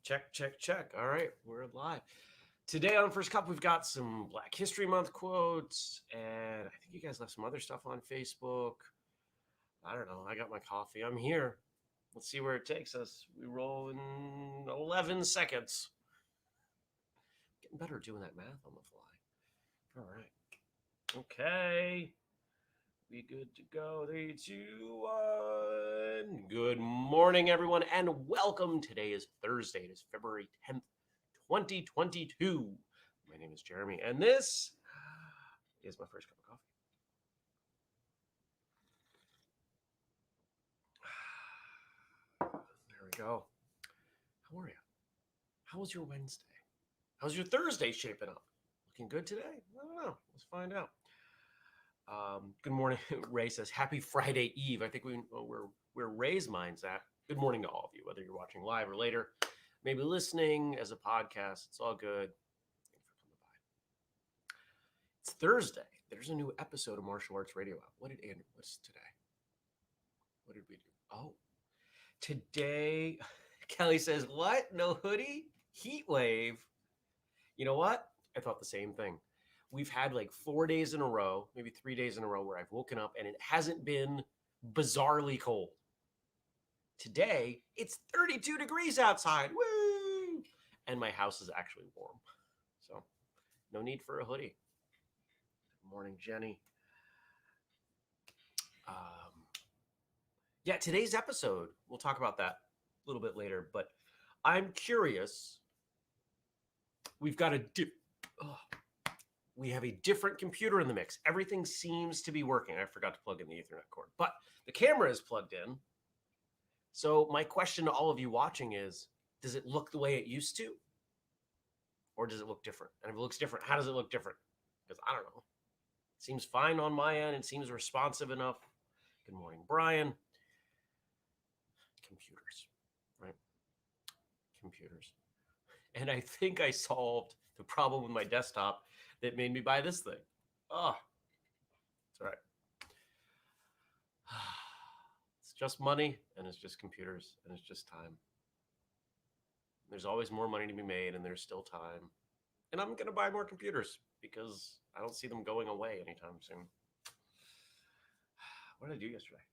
Check, check, check. All right, we're live. Today on First Cup, we've got some Black History Month quotes, and I think you guys left some other stuff on Facebook. I don't know. I got my coffee. I'm here. Let's see where it takes us. We roll in 11 seconds. Getting better at doing that math on the fly. All right. Okay. We good to go. 3, 2, 1. Good morning, everyone, and welcome. Today is Thursday. It is February 10th, 2022. My name is Jeremy, and this is my first cup of coffee. There we go. How are you? How was your Wednesday? How's your Thursday shaping up? Looking good today? I don't know. Let's find out. Good morning. Ray says, "Happy Friday Eve." I think we're Ray's mind's at. Good morning to all of you, whether you're watching live or later, maybe listening as a podcast. It's all good. Thanks for coming by. It's Thursday. There's a new episode of Martial Arts Radio out. What's today? What did we do? Oh, today, Kelly says, "What? No hoodie? Heat wave." You know what? I thought the same thing. We've had like 4 days in a row, maybe 3 days in a row, where I've woken up and it hasn't been bizarrely cold. Today, it's 32 degrees outside. Woo! And my house is actually warm. So, no need for a hoodie. Good morning, Jenny. Yeah, today's episode, we'll talk about that a little bit later, but I'm curious. We've got we have a different computer in the mix. Everything seems to be working. I forgot to plug in the Ethernet cord, but the camera is plugged in. So my question to all of you watching is, does it look the way it used to? Or does it look different? And if it looks different, how does it look different? Because I don't know. It seems fine on my end. It seems responsive enough. Good morning, Brian. Computers, right? Computers. And I think I solved the problem with my desktop that made me buy this thing. Oh, it's all right. It's just money, and it's just computers, and it's just time. There's always more money to be made, and there's still time. And I'm going to buy more computers because I don't see them going away anytime soon. What did I do yesterday?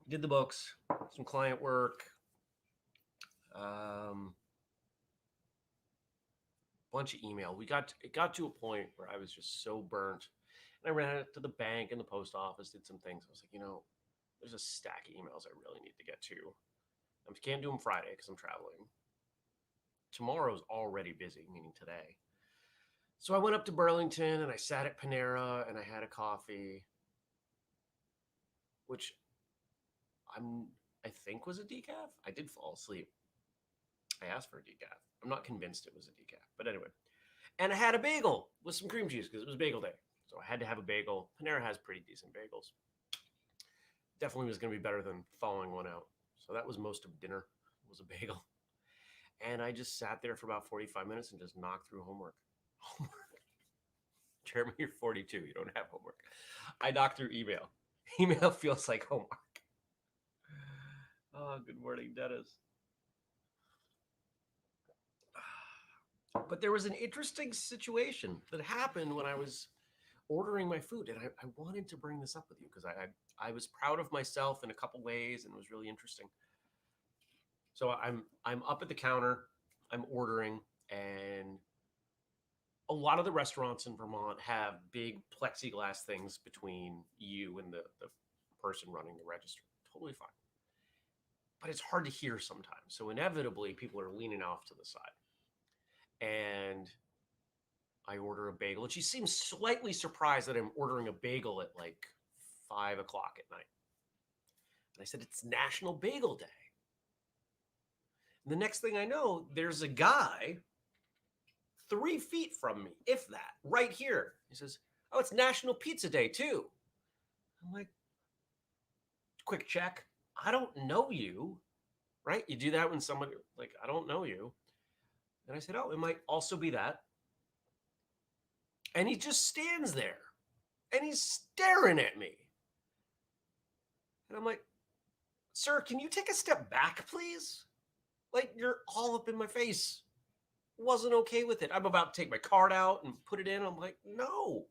Did the books, some client work, bunch of email. It got to a point where I was just so burnt. And I ran it to the bank and the post office, did some things. I was like, there's a stack of emails I really need to get to. I can't do them Friday because I'm traveling. Tomorrow's already busy, meaning today. So I went up to Burlington and I sat at Panera and I had a coffee, which I think was a decaf. I did fall asleep. I asked for a decaf. I'm not convinced it was a decaf, but anyway. And I had a bagel with some cream cheese because it was bagel day. So I had to have a bagel. Panera has pretty decent bagels. Definitely was going to be better than thawing one out. So that was most of dinner, was a bagel. And I just sat there for about 45 minutes and just knocked through homework. Jeremy, you're 42. You don't have homework. I knocked through email. Email feels like homework. Oh, good morning, Dennis. But there was an interesting situation that happened when I was ordering my food, and I wanted to bring this up with you because I was proud of myself in a couple ways, and it was really interesting. So I'm up at the counter, I'm ordering, and a lot of the restaurants in Vermont have big plexiglass things between you and the person running the register. Totally fine. But it's hard to hear sometimes. So inevitably, people are leaning off to the side. And I order a bagel, and she seems slightly surprised that I'm ordering a bagel at like 5 o'clock at night. And I said, it's National Bagel Day. And the next thing I know, there's a guy 3 feet from me, if that, right here. He says, oh, it's National Pizza Day too. I'm like, quick check. I don't know you, right? You do that when somebody, like, I don't know you. And I said, oh, it might also be that. And he just stands there and he's staring at me. And I'm like, Sir, can you take a step back, please? Like, you're all up in my face. Wasn't okay with it. I'm about to take my card out and put it in. I'm like, no.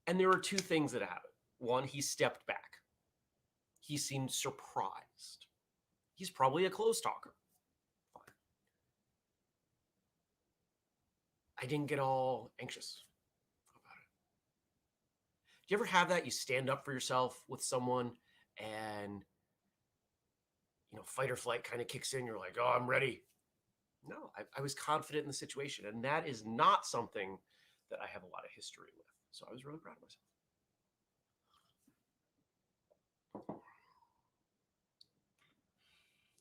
And there were two things that happened. One, he stepped back. He seemed surprised. He's probably a close talker. Fine. I didn't get all anxious about it. Do you ever have that? You stand up for yourself with someone and, fight or flight kind of kicks in. You're like, oh, I'm ready. No, I was confident in the situation. And that is not something that I have a lot of history with. So I was really proud of myself.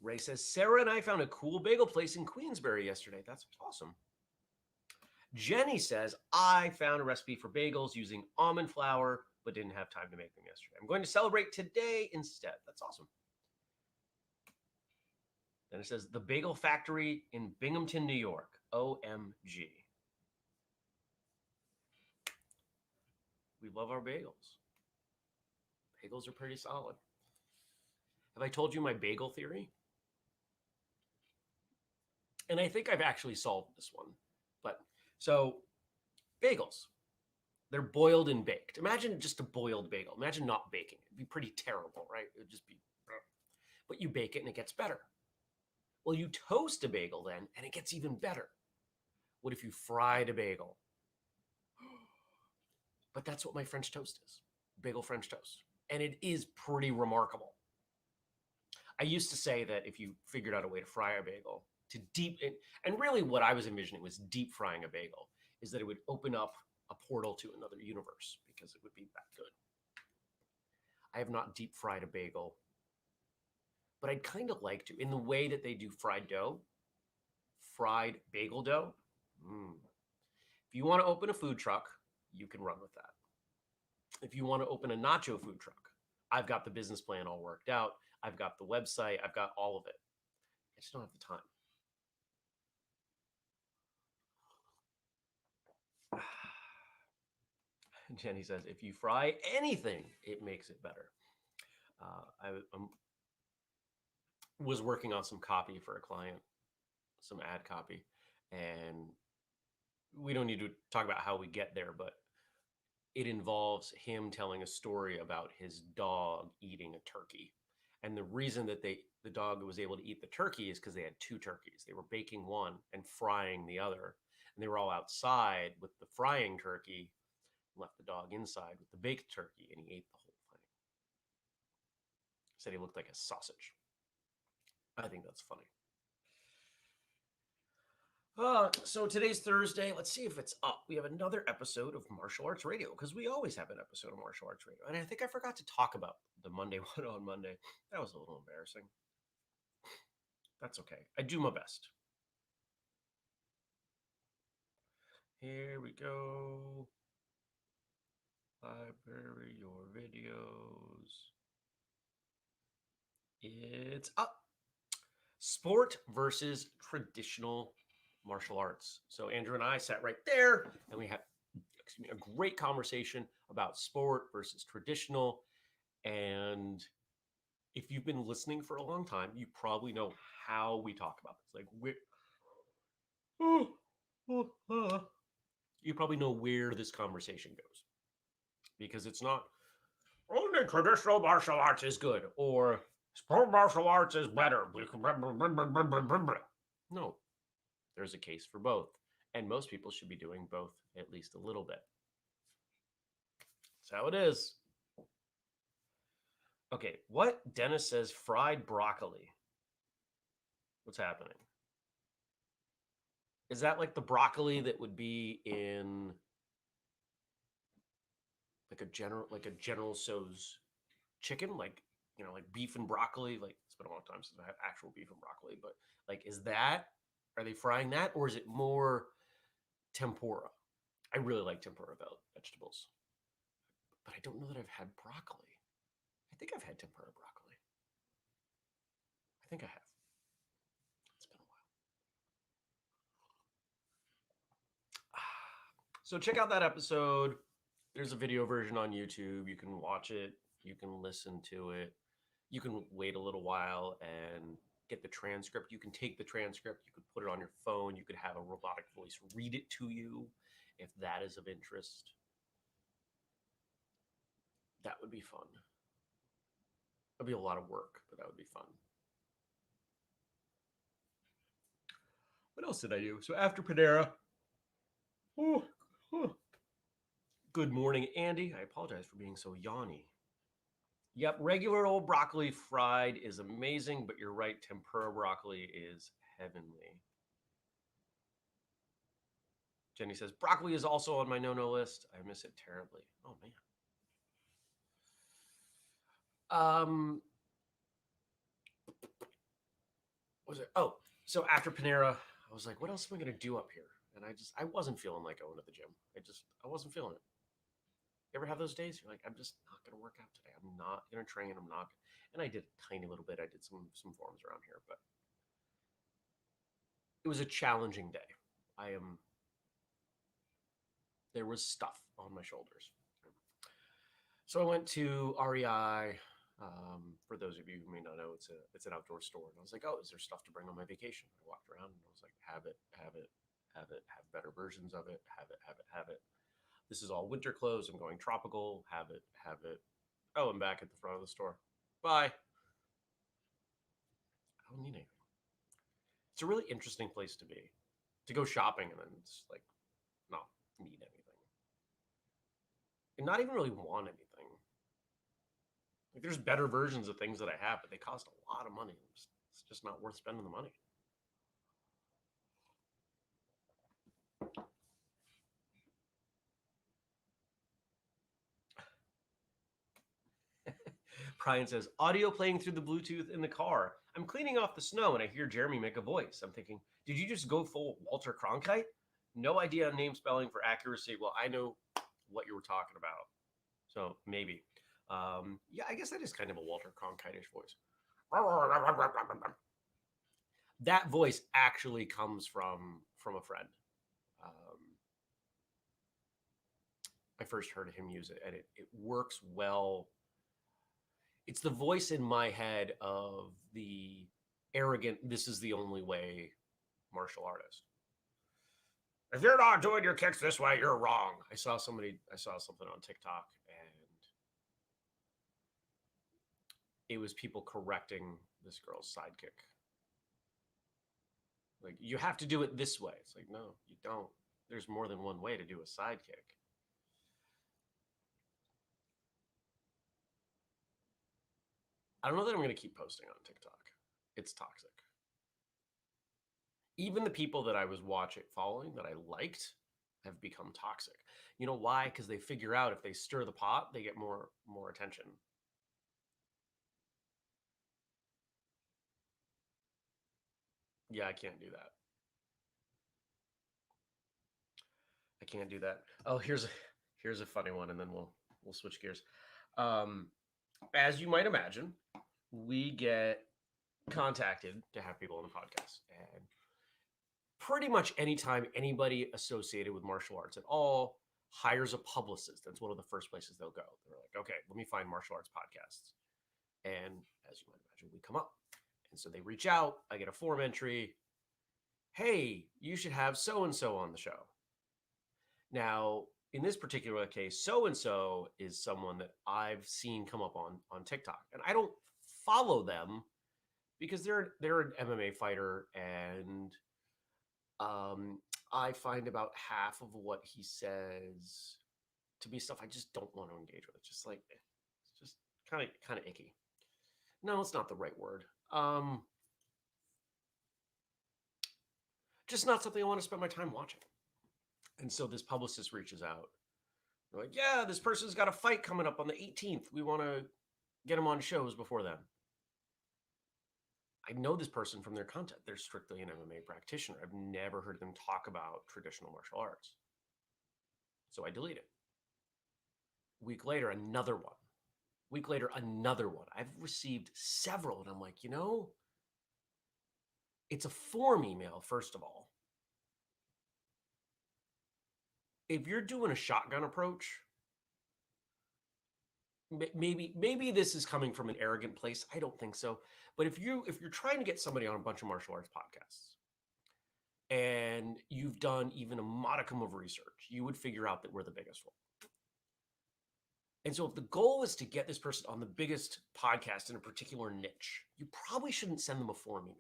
Ray says, Sarah and I found a cool bagel place in Queensbury yesterday. That's awesome. Jenny says, I found a recipe for bagels using almond flour, but didn't have time to make them yesterday. I'm going to celebrate today instead. That's awesome. Then it says, the Bagel Factory in Binghamton, New York. OMG. We love our bagels. Bagels are pretty solid. Have I told you my bagel theory? And I think I've actually solved this one. But so bagels, they're boiled and baked. Imagine just a boiled bagel. Imagine not baking it. It'd be pretty terrible, right? It would just be, but you bake it and it gets better. Well, you toast a bagel then and it gets even better. What if you fried a bagel? But that's what my French toast is. Bagel French toast. And it is pretty remarkable. I used to say that if you figured out a way to fry a bagel, to deep it, and really what I was envisioning was deep frying a bagel, is that it would open up a portal to another universe because it would be that good. I have not deep fried a bagel, but I'd kind of like to, in the way that they do fried dough, fried bagel dough. If you want to open a food truck, you can run with that. If you want to open a nacho food truck, I've got the business plan all worked out. I've got the website. I've got all of it. I just don't have the time. Jenny says, if you fry anything, it makes it better. I was working on some copy for a client, some ad copy, and we don't need to talk about how we get there, but it involves him telling a story about his dog eating a turkey. And the reason that the dog was able to eat the turkey is because they had two turkeys. They were baking one and frying the other. And they were all outside with the frying turkey, left the dog inside with the baked turkey, and he ate the whole thing. Said he looked like a sausage. I think that's funny. So today's Thursday. Let's see if it's up. We have another episode of Martial Arts Radio because we always have an episode of Martial Arts Radio. And I think I forgot to talk about the Monday one on Monday. That was a little embarrassing. That's okay. I do my best. Here we go. Library your videos. It's up. Sport versus traditional martial arts. So Andrew and I sat right there and we had a great conversation about sport versus traditional. And if you've been listening for a long time, you probably know how we talk about this. You probably know where this conversation goes because it's not only traditional martial arts is good or sport martial arts is better. No, there's a case for both. And most people should be doing both at least a little bit. That's how it is. Okay, what? Dennis says fried broccoli. What's happening? Is that like the broccoli that would be in like a General So's chicken, like like beef and broccoli? Like it's been a long time since I had actual beef and broccoli, but like are they frying that or is it more tempura? I really like tempura vegetables, but I don't know that I've had broccoli. I think I've had tempura broccoli. I think I have. It's been a while. So check out that episode. There's a video version on YouTube. You can watch it. You can listen to it. You can wait a little while and get the transcript. You can take the transcript, you could put it on your phone, you could have a robotic voice read it to you if that is of interest. That would be fun. It'd be a lot of work, but that would be fun. What else did I do? So after Panera, oh, oh. Good morning, Andy. I apologize for being so yawny. Yep, regular old broccoli fried is amazing, but you're right, tempura broccoli is heavenly. Jenny says broccoli is also on my no-no list. I miss it terribly. Oh man. What was it? Oh, so after Panera, I was like, what else am I gonna do up here? And I wasn't feeling like going to the gym. I wasn't feeling it. You ever have those days? You're like, I'm just not gonna work out today. I'm not gonna train. I'm not. And I did a tiny little bit. I did some forms around here, but it was a challenging day. I am. There was stuff on my shoulders. So I went to REI. For those of you who may not know, it's an outdoor store, and I was like, oh, is there stuff to bring on my vacation? I walked around and I was like, have it, have it, have it, have better versions of it, have it, have it, have it. This is all winter clothes. I'm going tropical. Have it, have it. Oh, I'm back at the front of the store. Bye. I don't need anything. It's a really interesting place to be. To go shopping and then just like not need anything. And not even really want anything. Like there's better versions of things that I have, but they cost a lot of money. It's just not worth spending the money. Brian says, audio playing through the Bluetooth in the car. I'm cleaning off the snow and I hear Jeremy make a voice. I'm thinking, did you just go full Walter Cronkite? No idea on name spelling for accuracy. Well, I know what you were talking about. So maybe. Yeah, I guess that is kind of a Walter Cronkite-ish voice. That voice actually comes from a friend. Um, I first heard him use it, and it works well. It's the voice in my head of the arrogant, this is the only way martial artist. If you're not doing your kicks this way, you're wrong. I saw something on TikTok, and it was people correcting this girl's sidekick. Like, you have to do it this way. It's like, no, you don't. There's more than one way to do a sidekick. I don't know that I'm going to keep posting on TikTok. It's toxic. Even the people that I was following that I liked have become toxic. You know why? Because they figure out if they stir the pot, they get more attention. Yeah, I can't do that. I can't do that. Oh, here's a funny one, and then we'll switch gears. Um, as you might imagine, we get contacted to have people on the podcast, and pretty much anytime anybody associated with martial arts at all hires a publicist, that's one of the first places they'll go. They're like, okay, let me find martial arts podcasts. And as you might imagine, we come up. And so they reach out, I get a form entry. Hey, you should have so and so on the show. Now, in this particular case, so and so is someone that I've seen come up on TikTok. And I don't follow them because they're an MMA fighter, and I find about half of what he says to be stuff I just don't want to engage with. It's just like it's just kind of icky. No, it's not the right word. Just not something I want to spend my time watching. And so this publicist reaches out. They're like, yeah, this person's got a fight coming up on the 18th. We want to get them on shows before then. I know this person from their content. They're strictly an MMA practitioner. I've never heard them talk about traditional martial arts. So I delete it. Week later, another one. Week later, another one. I've received several, and I'm like, it's a form email, first of all. If you're doing a shotgun approach, maybe this is coming from an arrogant place. I don't think so. But if you're trying to get somebody on a bunch of martial arts podcasts and you've done even a modicum of research, you would figure out that we're the biggest one. And so if the goal is to get this person on the biggest podcast in a particular niche, you probably shouldn't send them a form email.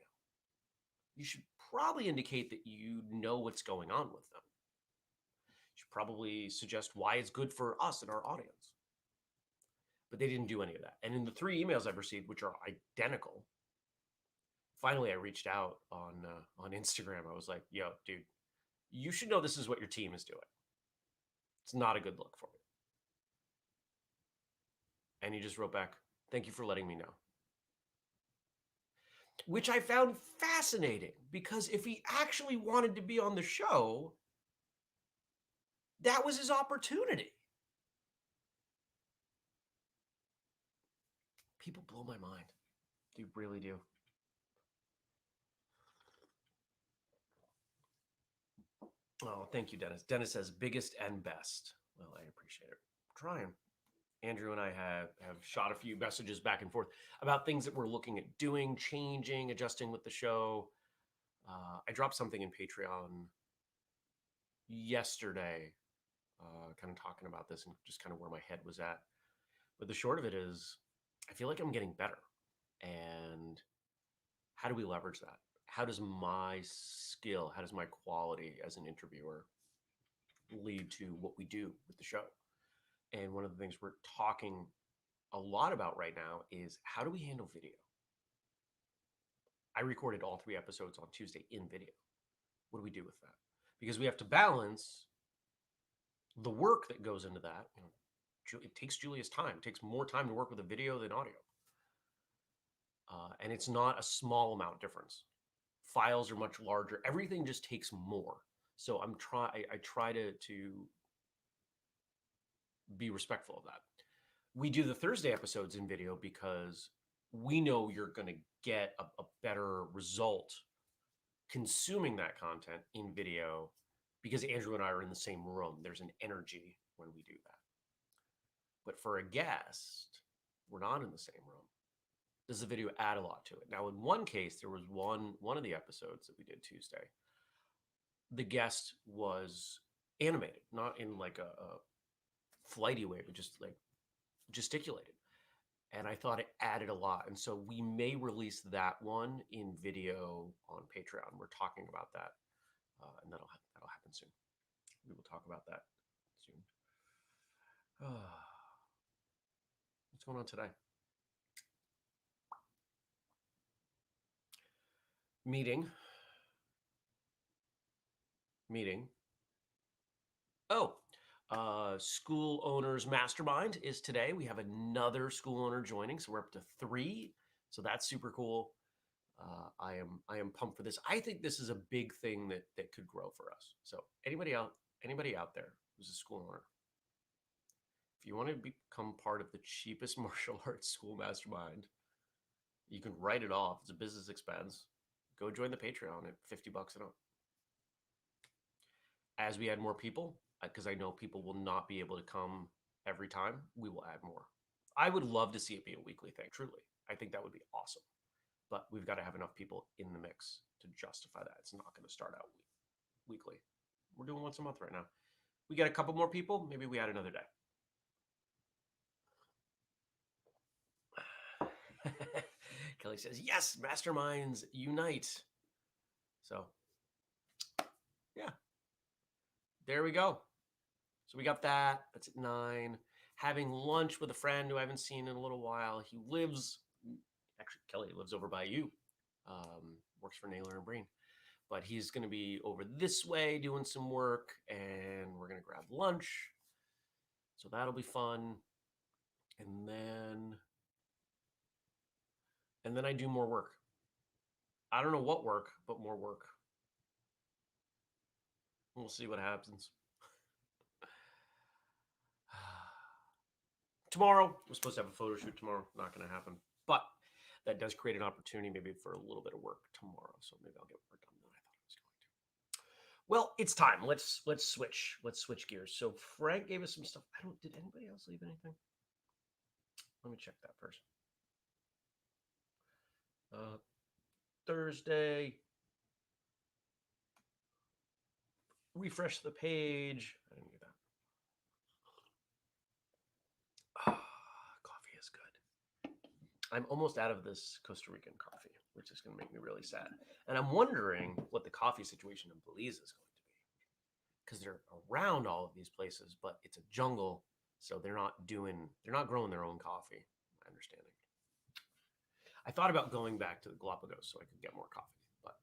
You should probably indicate that you know what's going on with them. You should probably suggest why it's good for us and our audience. But they didn't do any of that. And in the 3 emails I've received, which are identical, finally I reached out on Instagram. I was like, "Yo, dude, you should know this is what your team is doing. It's not a good look for me." And he just wrote back, "Thank you for letting me know." Which I found fascinating because if he actually wanted to be on the show, that was his opportunity. People blow my mind. They really do. Oh, thank you, Dennis. Dennis says biggest and best. Well, I appreciate it. I'm trying. Andrew and I have shot a few messages back and forth about things that we're looking at doing, changing, adjusting with the show. I dropped something in Patreon yesterday, kind of talking about this and just kind of where my head was at. But the short of it is, I feel like I'm getting better. And how do we leverage that? How does my skill, how does my quality as an interviewer lead to what we do with the show? And one of the things we're talking a lot about right now is how do we handle video? I recorded all 3 episodes on Tuesday in video. What do we do with that? Because we have to balance the work that goes into that. It takes Julia's time. It takes more time to work with a video than audio. And it's not a small amount difference. Files are much larger. Everything just takes more. So I try to be respectful of that. We do the Thursday episodes in video because we know you're going to get a better result consuming that content in video because Andrew and I are in the same room. There's an energy when we do that. But for a guest, we're not in the same room. Does the video add a lot to it? Now, in one case, there was one of the episodes that we did Tuesday. The guest was animated, not in like a flighty way, but just like gesticulated. And I thought it added a lot. And so we may release that one in video on Patreon. We're talking about that. And that'll happen soon. We will talk about that soon. What's going on today? Meeting. Oh, school owners mastermind is today. We have another school owner joining, so we're up to 3. So that's super cool. I am pumped for this. I think this is a big thing that could grow for us. So anybody out there who's a school owner, if you want to become part of the cheapest martial arts school mastermind, you can write it off. It's a business expense. Go join the Patreon at $50 an hour. As we add more people, because I know people will not be able to come every time, we will add more. I would love to see it be a weekly thing, truly. I think that would be awesome. But we've got to have enough people in the mix to justify that. It's not going to start out weekly. We're doing once a month right now. We get a couple more people, maybe we add another day. Kelly says, yes, masterminds unite. So, yeah, there we go. So we got that. That's at 9. Having lunch with a friend who I haven't seen in a little while. He lives, actually, Kelly lives over by you. Works for Naylor and Breen. But he's going to be over this way doing some work, and we're going to grab lunch. So that'll be fun. And then I do more work. I don't know what work, but more work. We'll see what happens. Tomorrow, we're supposed to have a photo shoot tomorrow. Not going to happen. But that does create an opportunity maybe for a little bit of work tomorrow. So maybe I'll get more done than I thought I was going to. Well, it's time. Let's switch. Let's switch gears. So Frank gave us some stuff. Did anybody else leave anything? Let me check that first. Uh, Thursday. Refresh the page. I didn't get that. Coffee is good. I'm almost out of this Costa Rican coffee, which is going to make me really sad. And I'm wondering what the coffee situation in Belize is going to be, because they're around all of these places, but it's a jungle, so they're not growing their own coffee. My understanding. I thought about going back to the Galapagos so I could get more coffee, but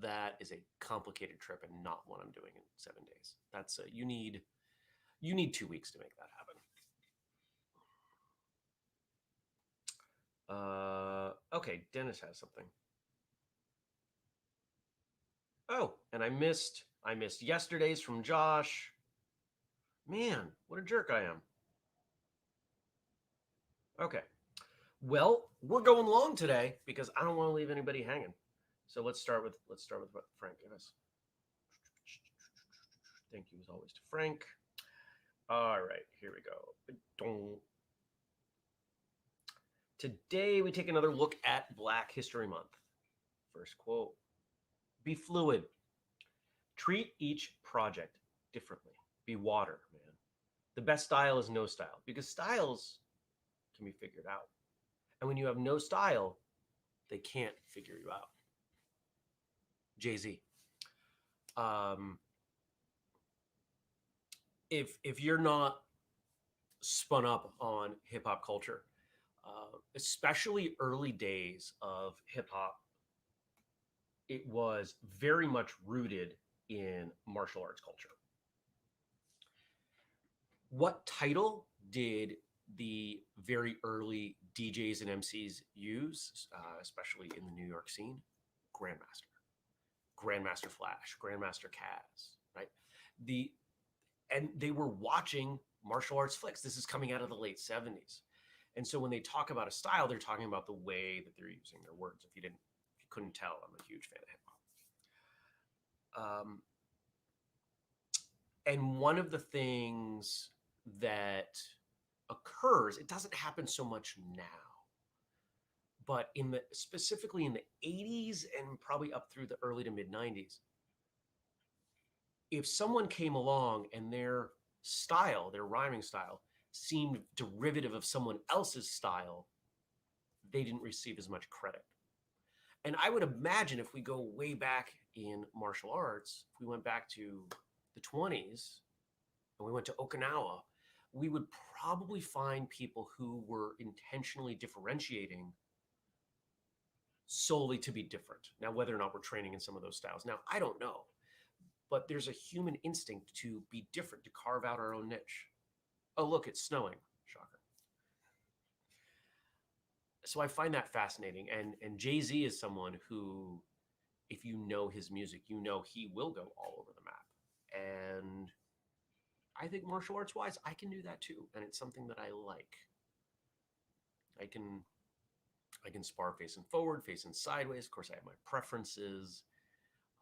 that is a complicated trip and not one I'm doing in 7 days. That's you need 2 weeks to make that happen. Okay, Dennis has something. Oh, and I missed yesterday's from Josh. Man, what a jerk I am. Okay. Well, we're going long today because I don't want to leave anybody hanging. So let's start with what Frank gave us. Thank you as always to Frank. All right, here we go. Today we take another look at Black History Month. First quote: "Be fluid. Treat each project differently. Be water, man. The best style is no style because styles can be figured out. And when you have no style, they can't figure you out." Jay-Z. Um, if you're not spun up on hip hop culture, especially early days of hip hop, it was very much rooted in martial arts culture. What title did the very early DJs and MCs use, especially in the New York scene? Grandmaster, Grandmaster Flash, Grandmaster Kaz, right? The and they were watching martial arts flicks. This is coming out of the late 70s. And so when they talk about a style, they're talking about the way that they're using their words. If you couldn't tell, I'm a huge fan of hip hop. And one of the things that occurs, it doesn't happen so much now, but specifically in the 80s and probably up through the early to mid 90s, if someone came along and their style, their rhyming style, seemed derivative of someone else's style, they didn't receive as much credit. And I would imagine if we go way back in martial arts, if we went back to the 20s and we went to Okinawa, we would probably find people who were intentionally differentiating solely to be different. Now, whether or not we're training in some of those styles, now, I don't know. But there's a human instinct to be different, to carve out our own niche. Oh, look, it's snowing. Shocker. So I find that fascinating. And Jay-Z is someone who, if you know his music, you know he will go all over the map. And I think martial arts wise, I can do that too. And it's something that I like. I can spar facing forward, facing sideways. Of course, I have my preferences.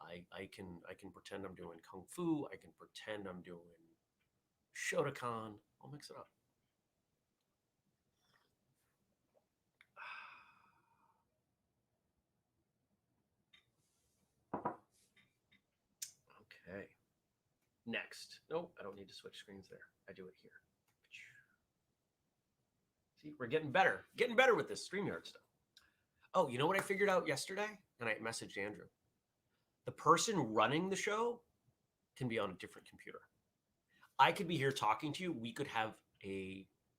I can pretend I'm doing kung fu. I can pretend I'm doing Shotokan. I'll mix it up. Okay. Next. Nope, I don't need to switch screens there. I do it here. See, we're getting better with this StreamYard stuff. Oh, you know what I figured out yesterday? And I messaged Andrew. The person running the show can be on a different computer. I could be here talking to you. We could have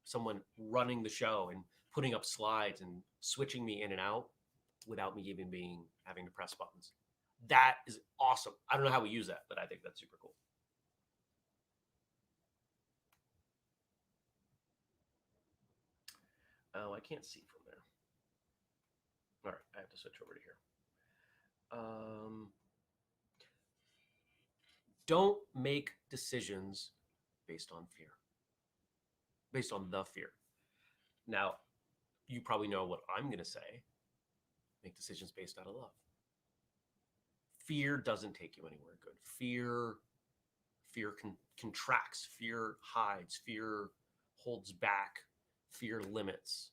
someone running the show and putting up slides and switching me in and out without me even having to press buttons. That is awesome. I don't know how we use that, but I think that's super cool. Oh, I can't see from there. All right, I have to switch over to here. Don't make decisions based on fear, based on the fear. Now, you probably know what I'm going to say. Make decisions based out of love. Fear doesn't take you anywhere good. Fear contracts. Fear hides. Fear holds back. Fear limits.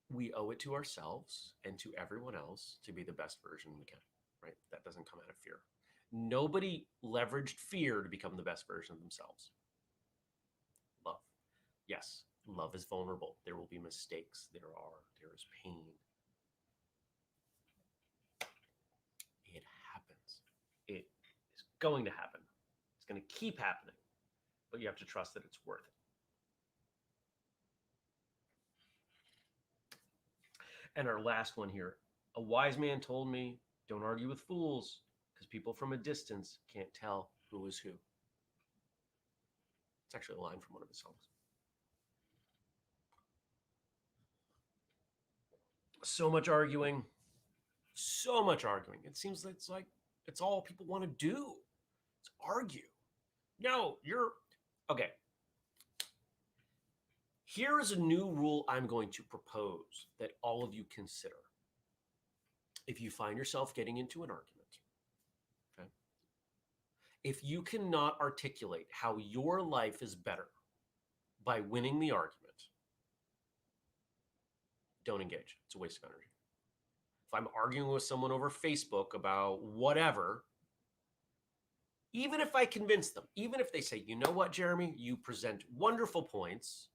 We owe it to ourselves and to everyone else to be the best version we can, right? That doesn't come out of fear. Nobody leveraged fear to become the best version of themselves. Love. Yes, love is vulnerable. There will be mistakes. There is pain. It happens. It is going to happen. It's going to keep happening, but you have to trust that it's worth it. And our last one here. A wise man told me, don't argue with fools, because people from a distance can't tell who is who. It's actually a line from one of his songs. So much arguing. So much arguing. It seems like it's all people want to do. It's argue. No, you're okay. Here is a new rule I'm going to propose that all of you consider. If you find yourself getting into an argument, okay, if you cannot articulate how your life is better by winning the argument, don't engage. It's a waste of energy. If I'm arguing with someone over Facebook about whatever, even if I convince them, even if they say, you know what, Jeremy, you present wonderful points,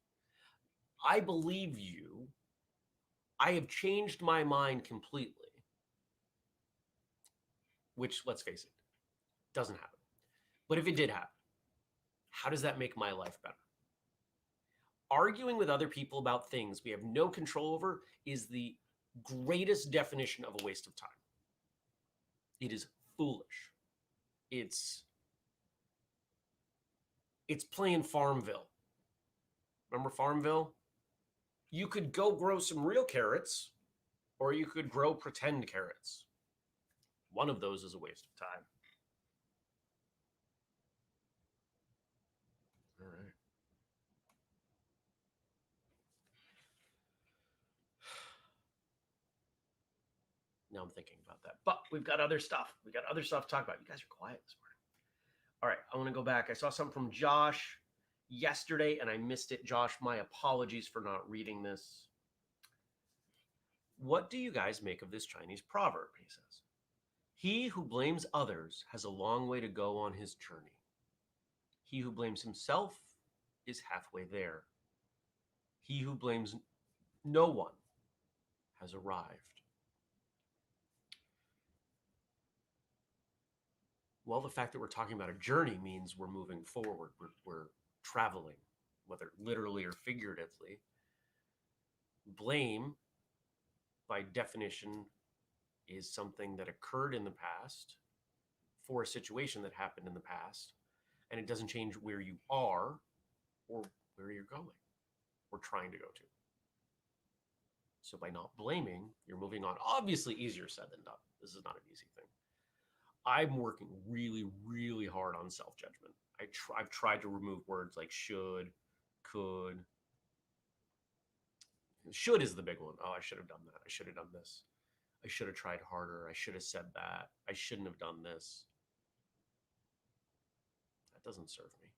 I believe you, I have changed my mind completely, which, let's face it, doesn't happen. But if it did happen, how does that make my life better? Arguing with other people about things we have no control over is the greatest definition of a waste of time. It is foolish. It's playing Farmville. Remember Farmville? You could go grow some real carrots, or you could grow pretend carrots. One of those is a waste of time. All right. Now I'm thinking about that. But we've got other stuff. We got other stuff to talk about. You guys are quiet this morning. All right, I want to go back. I saw something from Josh yesterday and I missed it. Josh, my apologies for not reading this. What do you guys make of this Chinese proverb? He says, he who blames others has a long way to go on his journey. He who blames himself is halfway there. He who blames no one has arrived. Well, the fact that we're talking about a journey means we're moving forward. We're traveling, whether literally or figuratively. Blame, by definition, is something that occurred in the past for a situation that happened in the past, and it doesn't change where you are or where you're going or trying to go to. So by not blaming, you're moving on. Obviously, easier said than done. This is not an easy thing. I'm working really, really hard on self-judgment. I've tried to remove words like should, could. Should is the big one. Oh, I should have done that. I should have done this. I should have tried harder. I should have said that. I shouldn't have done this. That doesn't serve me.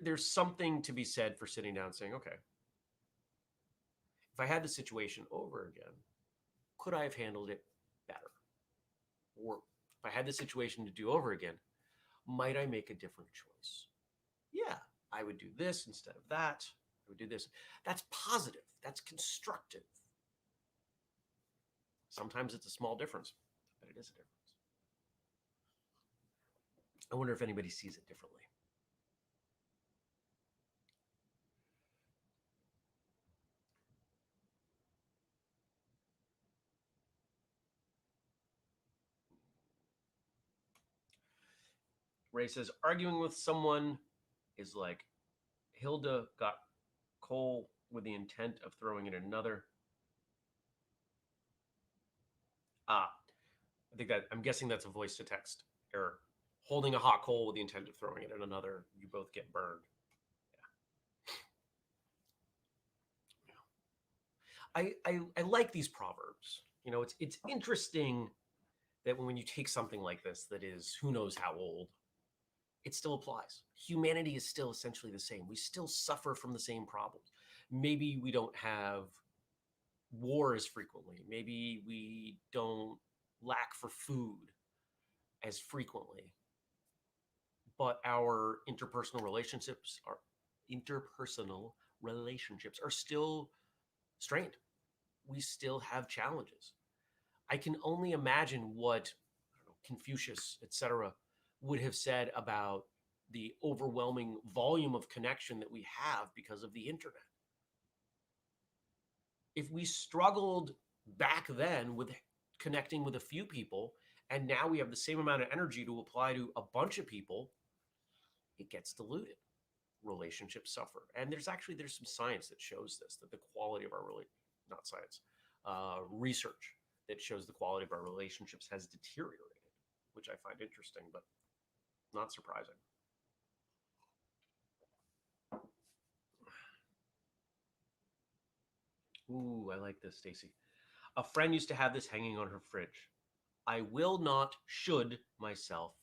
There's something to be said for sitting down and saying, okay, if I had the situation over again, could I have handled it better? Or if I had the situation to do over again, might I make a different choice? Yeah, I would do this instead of that. I would do this. That's positive. That's constructive. Sometimes it's a small difference, but it is a difference. I wonder if anybody sees it differently. Ray says, arguing with someone is like Hilda got coal with the intent of throwing it at another. I'm guessing that's a voice to text error. Holding a hot coal with the intent of throwing it at another, you both get burned. Yeah. I like these proverbs. You know, it's interesting that when you take something like this that is who knows how old, it still applies. Humanity is still essentially the same. We still suffer from the same problems. Maybe we don't have war as frequently. Maybe we don't lack for food as frequently, but our interpersonal relationships are still strained. We still have challenges. I can only imagine what Confucius, etc., would have said about the overwhelming volume of connection that we have because of the internet. If we struggled back then with connecting with a few people, and now we have the same amount of energy to apply to a bunch of people, it gets diluted. Relationships suffer. And there's some science that shows this, that the quality of our not science, research that shows the quality of our relationships has deteriorated, which I find interesting, but not surprising. Ooh, I like this, Stacy. A friend used to have this hanging on her fridge. I will not should myself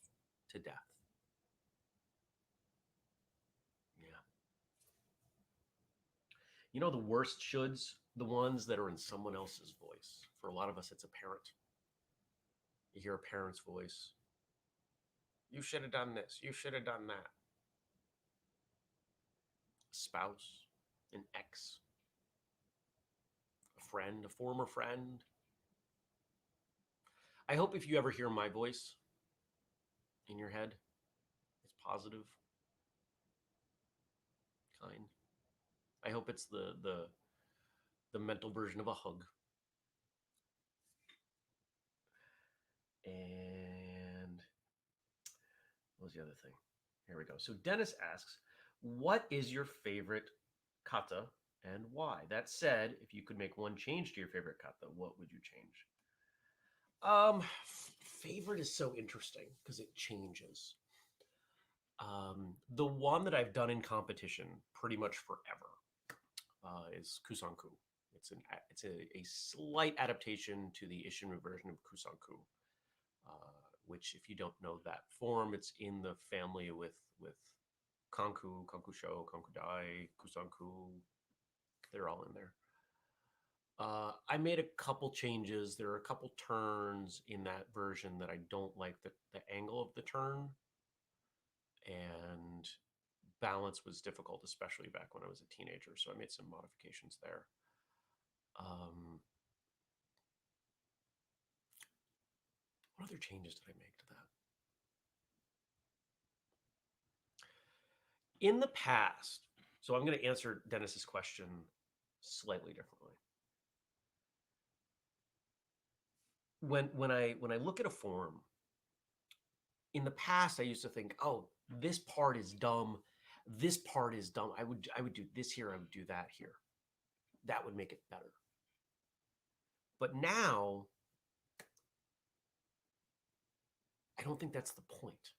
to death. Yeah. You know the worst shoulds? The ones that are in someone else's voice. For a lot of us, it's a parent. You hear a parent's voice. You should have done this. You should have done that. A spouse, an ex, a friend, a former friend. I hope if you ever hear my voice in your head, it's positive, kind. I hope it's the mental version of a hug. And what was the other thing? Here we go. So Dennis asks, what is your favorite kata and why? That said, if you could make one change to your favorite kata, what would you change? Favorite is so interesting because it changes. The one that I've done in competition pretty much forever is Kusanku. It's a slight adaptation to the Ishinru version of Kusanku, which, if you don't know that form, it's in the family with Kanku, Kankusho, Kankudai, Kusanku. They're all in there. I made a couple changes. There are a couple turns in that version that I don't like the angle of the turn, and balance was difficult, especially back when I was a teenager. So I made some modifications there. What other changes did I make to that? In the past, so I'm going to answer Dennis's question slightly differently. When I look at a form, in the past I used to think, oh, this part is dumb, this part is dumb. I would do this here, I would do that here. That would make it better. But now I don't think that's the point.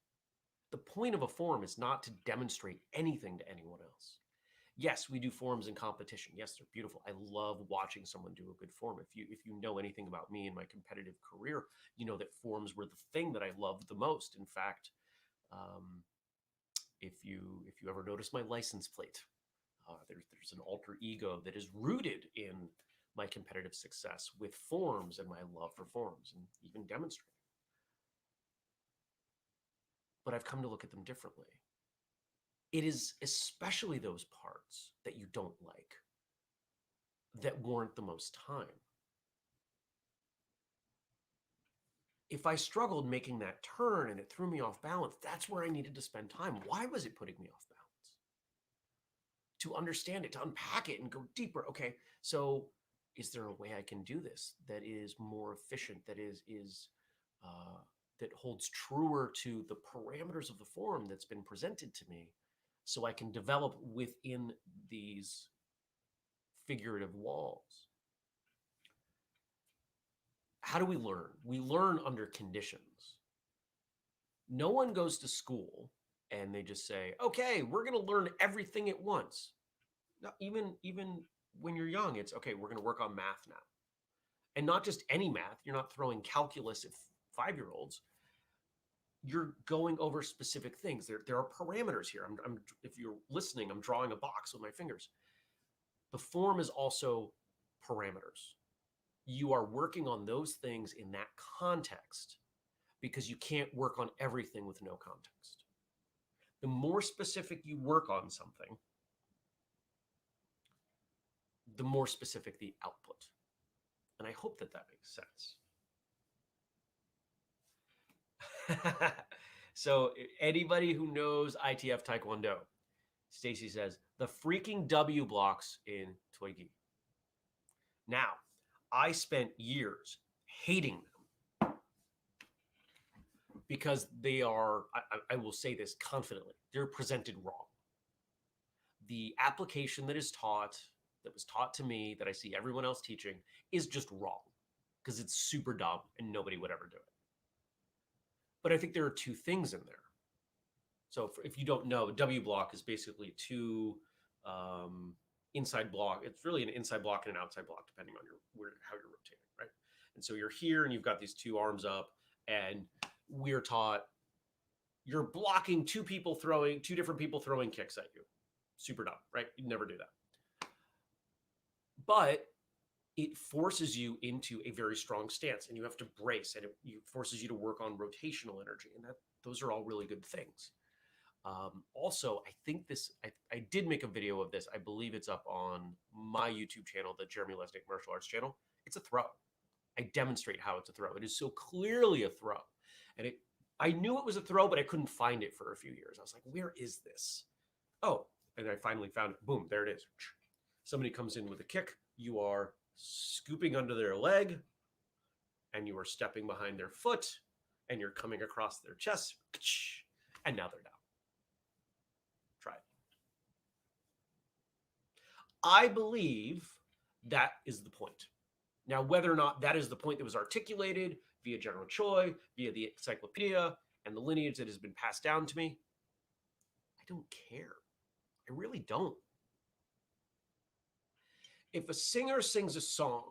The point of a forum is not to demonstrate anything to anyone else. Yes, we do forums in competition. Yes, they're beautiful. I love watching someone do a good forum. If you know anything about me and my competitive career, you know that forums were the thing that I loved the most. In fact, if you ever notice my license plate, there's an alter ego that is rooted in my competitive success with forums and my love for forums and even demonstrating. But I've come to look at them differently. It is especially those parts that you don't like that warrant the most time. If I struggled making that turn and it threw me off balance, that's where I needed to spend time. Why was it putting me off balance? To understand it, to unpack it and go deeper. Okay, so is there a way I can do this that is more efficient, that holds truer to the parameters of the forum that's been presented to me, so I can develop within these figurative walls? How do we learn? We learn under conditions. No one goes to school and they just say, okay, we're going to learn everything at once. No, even when you're young, it's okay, we're going to work on math now. And not just any math. You're not throwing calculus at 5-year-olds. you're going over specific things. There are parameters here. If you're listening, I'm drawing a box with my fingers. The form is also parameters. You are working on those things in that context because you can't work on everything with no context. The more specific you work on something, the more specific the output. And I hope that makes sense. So anybody who knows ITF Taekwondo, Stacy says, the freaking W blocks in Toigi. Now, I spent years hating them because they are, I will say this confidently, they're presented wrong. The application that was taught to me, that I see everyone else teaching, is just wrong because it's super dumb and nobody would ever do it. But I think there are two things in there. So if you don't know, W block is basically two inside block. It's really an inside block and an outside block, depending on how you're rotating, right? And so you're here and you've got these two arms up, and we're taught you're blocking two different people throwing kicks at you. Super dumb, right? You'd never do that. But it forces you into a very strong stance, and you have to brace, and it forces you to work on rotational energy, and those are all really good things. Also, I think I did make a video of this. I believe it's up on my YouTube channel, the Jeremy Lesnick Martial Arts channel. It's a throw. I demonstrate how it's a throw. It is so clearly a throw. And I knew it was a throw, but I couldn't find it for a few years. I was like, where is this? Oh, and I finally found it. Boom, there it is. Somebody comes in with a kick. You are scooping under their leg, and you are stepping behind their foot, and you're coming across their chest, and now they're down. Try it. I believe that is the point. Now, whether or not that is the point that was articulated via General Choi, via the encyclopedia, and the lineage that has been passed down to me, I don't care. I really don't. If a singer sings a song,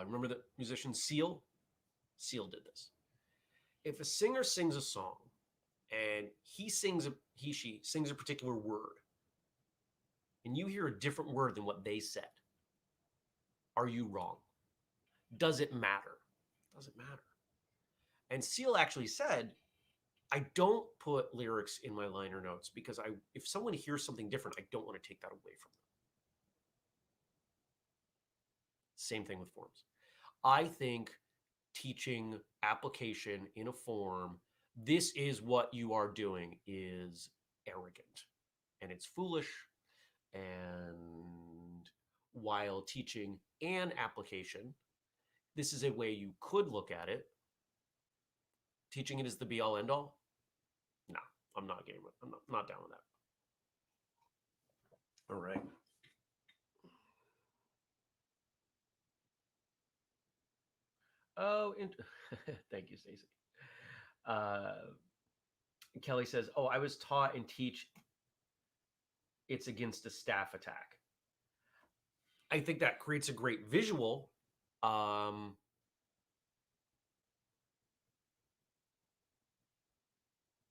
remember the musician Seal? Seal did this. If a singer sings a song and she sings a particular word, and you hear a different word than what they said, are you wrong? Does it matter? Doesn't matter. And Seal actually said, I don't put lyrics in my liner notes because if someone hears something different, I don't want to take that away from them. Same thing with forms. I think teaching application in a form, this is what you are doing, is arrogant and it's foolish. And while teaching an application, this is a way you could look at it. Teaching it is the be all end all. No, I'm not game. I'm not down with that. All right. Oh, thank you, Stacey. Kelly says, "Oh, I was taught and teach it's against a staff attack." I think that creates a great visual.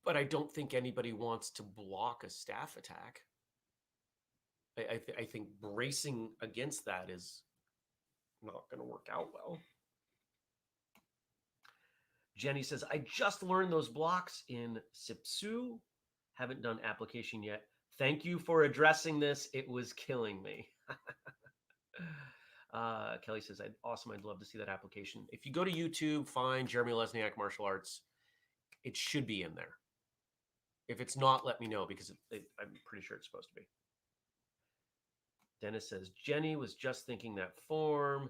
But I don't think anybody wants to block a staff attack. I think bracing against that is not going to work out well. Jenny says, I just learned those blocks in Sipsu. Haven't done application yet. Thank you for addressing this. It was killing me. Kelly says, awesome. I'd love to see that application. If you go to YouTube, find Jeremy Lesniak Martial Arts. It should be in there. If it's not, let me know because I'm pretty sure it's supposed to be. Dennis says, Jenny was just thinking that form.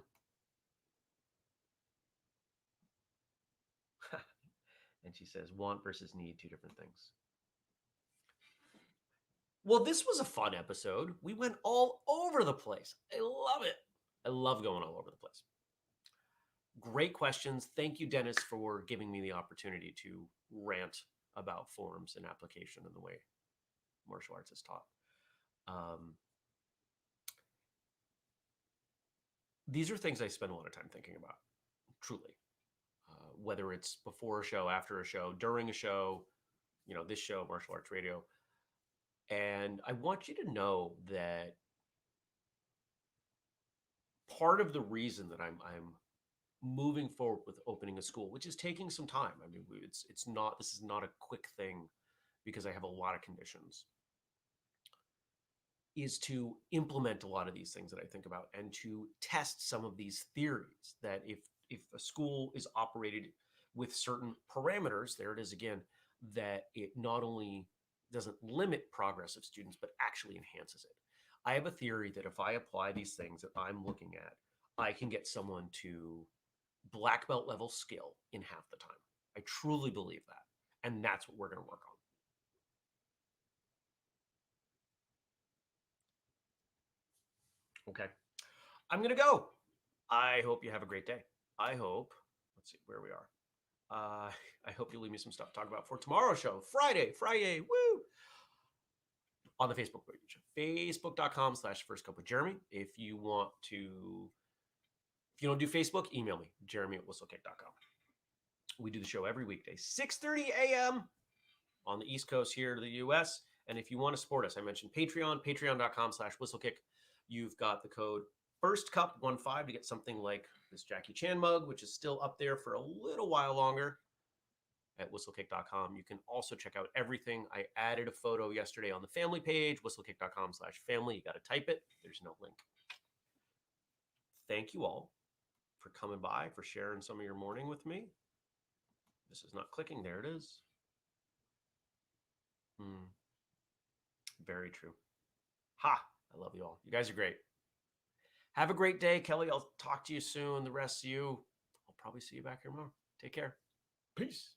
And she says, want versus need, two different things. Well, this was a fun episode. We went all over the place. I love it. I love going all over the place. Great questions. Thank you, Dennis, for giving me the opportunity to rant about forms and application and the way martial arts is taught. These are things I spend a lot of time thinking about, truly. whether it's before a show, after a show, during a show, this show, Martial Arts Radio. And I want you to know that part of the reason that I'm moving forward with opening a school, which is taking some time. I mean, it's not this is not a quick thing because I have a lot of conditions, is to implement a lot of these things that I think about and to test some of these theories that if a school is operated with certain parameters, there it is again, that it not only doesn't limit progress of students, but actually enhances it. I have a theory that if I apply these things that I'm looking at, I can get someone to black belt level skill in half the time. I truly believe that. And that's what we're going to work on. Okay. I'm going to go. I hope you have a great day. I hope, let's see where we are. I hope you leave me some stuff to talk about for tomorrow's show, Friday, woo! On the Facebook page, facebook.com/first cup with Jeremy. If you don't do Facebook, email me, jeremy@whistlekick.com. We do the show every weekday, 6:30 a.m. on the East Coast here to the US. And if you want to support us, I mentioned Patreon, patreon.com/whistlekick. You've got the code FIRSTCUP15 to get something like this Jackie Chan mug, which is still up there for a little while longer at whistlekick.com. You can also check out everything. I added a photo yesterday on the family page, whistlekick.com/family. You got to type it. There's no link. Thank you all for coming by, for sharing some of your morning with me. This is not clicking. There it is. Very true. Ha! I love you all. You guys are great. Have a great day, Kelly. I'll talk to you soon. The rest of you, I'll probably see you back here tomorrow. Take care. Peace.